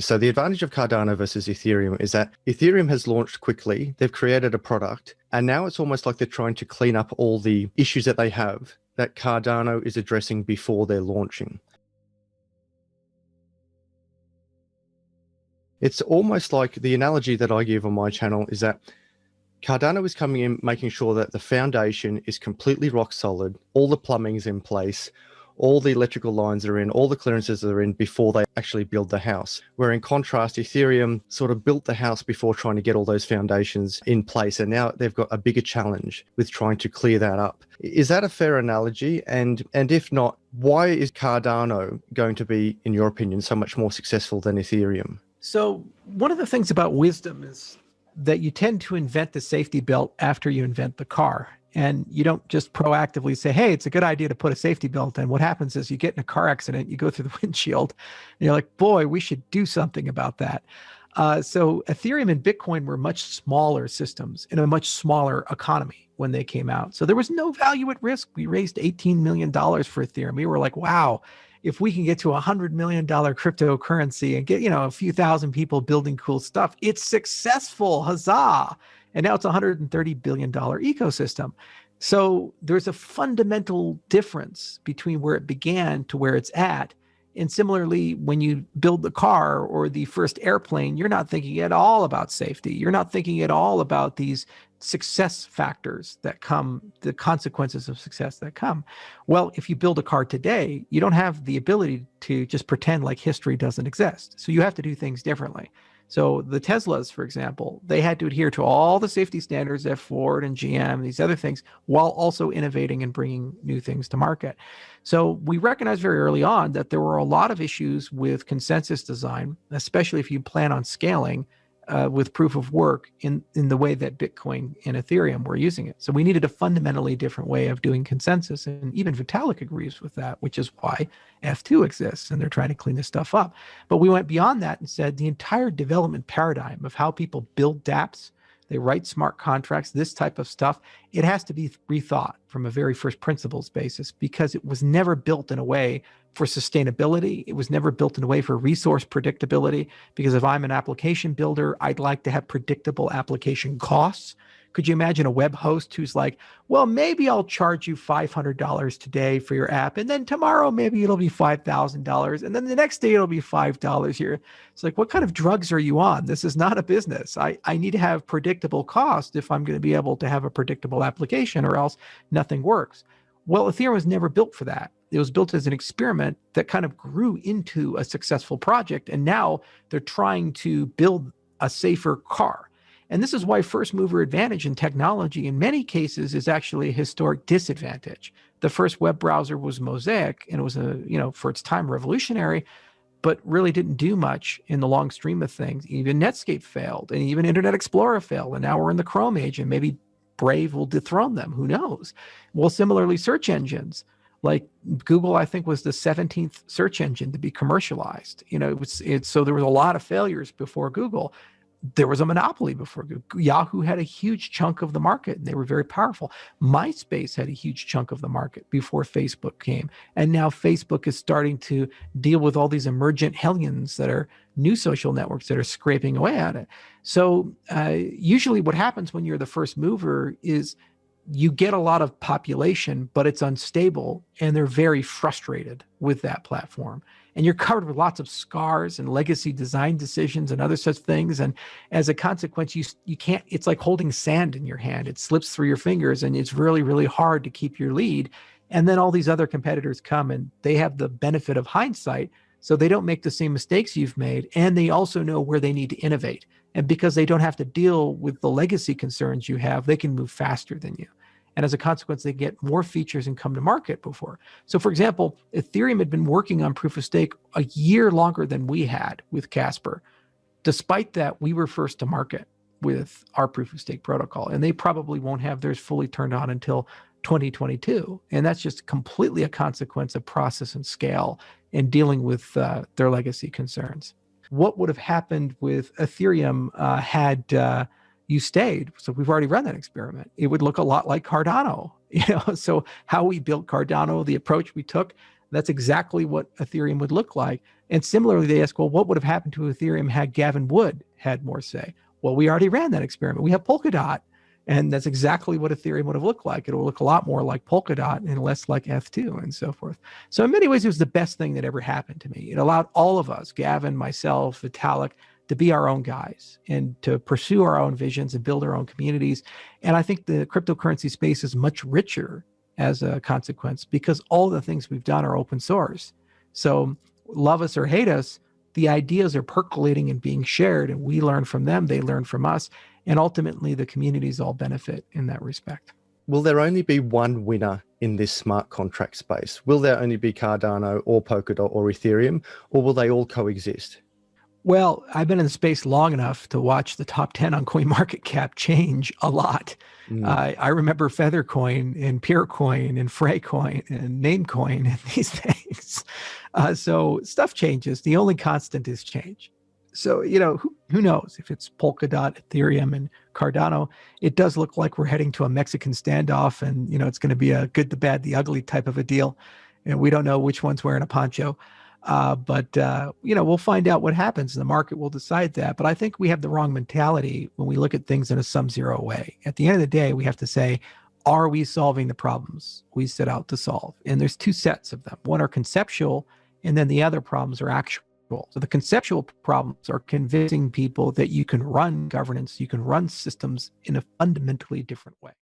So the advantage of Cardano versus Ethereum is that Ethereum has launched quickly. They've created a product, and now it's almost like they're trying to clean up all the issues that they have that Cardano is addressing before they're launching. It's almost like the analogy that I give on my channel is that Cardano is coming in, making sure that the foundation is completely rock solid, all the plumbing is in place, all the electrical lines are in, all the clearances are in before they actually build the house. Where in contrast, Ethereum sort of built the house before trying to get all those foundations in place. And now they've got a bigger challenge with trying to clear that up. Is that a fair analogy? And if not, why is Cardano going to be, in your opinion, so much more successful than Ethereum? So one of the things about wisdom is that you tend to invent the safety belt after you invent the car. And you don't just proactively say, hey, it's a good idea to put a safety belt in. What happens is you get in a car accident, you go through the windshield, and you're like, boy, we should do something about that. So Ethereum and Bitcoin were much smaller systems in a much smaller economy when they came out. So there was no value at risk. We raised $18 million for Ethereum. We were like, wow, if we can get to $100 million cryptocurrency and get, a few thousand people building cool stuff, it's successful, huzzah. And now it's a $130 billion ecosystem. So there's a fundamental difference between where it began to where it's at. And similarly, when you build the car or the first airplane, you're not thinking at all about safety. You're not thinking at all about these success factors that come, the consequences of success that come. Well, if you build a car today, you don't have the ability to just pretend like history doesn't exist. So you have to do things differently. So the Teslas, for example, they had to adhere to all the safety standards that Ford and GM and these other things, while also innovating and bringing new things to market. So we recognized very early on that there were a lot of issues with consensus design, especially if you plan on scaling with proof of work in the way that Bitcoin and Ethereum were using it. So we needed a fundamentally different way of doing consensus. And even Vitalik agrees with that, which is why F2 exists, and they're trying to clean this stuff up. But we went beyond that and said the entire development paradigm of how people build dApps, they write smart contracts, this type of stuff, it has to be rethought from a very first principles basis, because it was never built in a way for sustainability. It was never built in a way for resource predictability, because if I'm an application builder, I'd like to have predictable application costs. Could you imagine a web host who's like, well, maybe I'll charge you $500 today for your app, and then tomorrow maybe it'll be $5,000, and then the next day it'll be $5 here. It's like, what kind of drugs are you on? This is not a business. I need to have predictable cost if I'm going to be able to have a predictable application, or else nothing works. Well, Ethereum was never built for that. It was built as an experiment that kind of grew into a successful project, and now they're trying to build a safer car. And this is why first mover advantage in technology in many cases is actually a historic disadvantage. The first web browser was Mosaic, and it was for its time revolutionary, but really didn't do much in the long stream of things. Even Netscape failed, and even Internet Explorer failed, and now we're in the Chrome age, and maybe Brave will dethrone them, who knows? Well, similarly, search engines. Like Google, I think, was the 17th search engine to be commercialized. So there was a lot of failures before Google. There was a monopoly before Google. Yahoo had a huge chunk of the market, and they were very powerful. MySpace had a huge chunk of the market before Facebook came. And now Facebook is starting to deal with all these emergent hellions that are new social networks that are scraping away at it. So usually what happens when you're the first mover is you get a lot of population, but it's unstable, and they're very frustrated with that platform. And you're covered with lots of scars and legacy design decisions and other such things. And as a consequence, you can't, it's like holding sand in your hand. It slips through your fingers, and it's really, really hard to keep your lead. And then all these other competitors come, and they have the benefit of hindsight, so they don't make the same mistakes you've made. And they also know where they need to innovate. And because they don't have to deal with the legacy concerns you have, they can move faster than you. And as a consequence, they get more features and come to market before. So for example, Ethereum had been working on proof of stake a year longer than we had with Casper. Despite that, we were first to market with our proof of stake protocol, and they probably won't have theirs fully turned on until 2022. And that's just completely a consequence of process and scale and dealing with their legacy concerns. What would have happened with Ethereum had you stayed? So we've already run that experiment. It would look a lot like Cardano. So how we built Cardano, the approach we took, that's exactly what Ethereum would look like. And similarly, they ask, well, what would have happened to Ethereum had Gavin Wood had more say? Well, we already ran that experiment. We have Polkadot, and that's exactly what Ethereum would have looked like. It will look a lot more like Polkadot and less like F2 and so forth. So in many ways, it was the best thing that ever happened to me. It allowed all of us, Gavin, myself, Vitalik, to be our own guys and to pursue our own visions and build our own communities. And I think the cryptocurrency space is much richer as a consequence because all the things we've done are open source. So love us or hate us, the ideas are percolating and being shared, and we learn from them, they learn from us, and ultimately the communities all benefit in that respect. Will there only be one winner in this smart contract space? Will there only be Cardano or Polkadot or Ethereum, or will they all coexist? Well, I've been in the space long enough to watch the top 10 on CoinMarketCap change a lot. I remember Feathercoin and Purecoin and Freycoin and Namecoin and these things. So stuff changes. The only constant is change. So, who knows if it's Polkadot, Ethereum, and Cardano. It does look like we're heading to a Mexican standoff, and, it's going to be a good, the bad, the ugly type of a deal. And we don't know which one's wearing a poncho. But we'll find out what happens. The market will decide that. But I think we have the wrong mentality when we look at things in a sum-zero way. At the end of the day, we have to say, are we solving the problems we set out to solve? And there's two sets of them. One are conceptual, and then the other problems are actual. So the conceptual problems are convincing people that you can run governance, you can run systems in a fundamentally different way.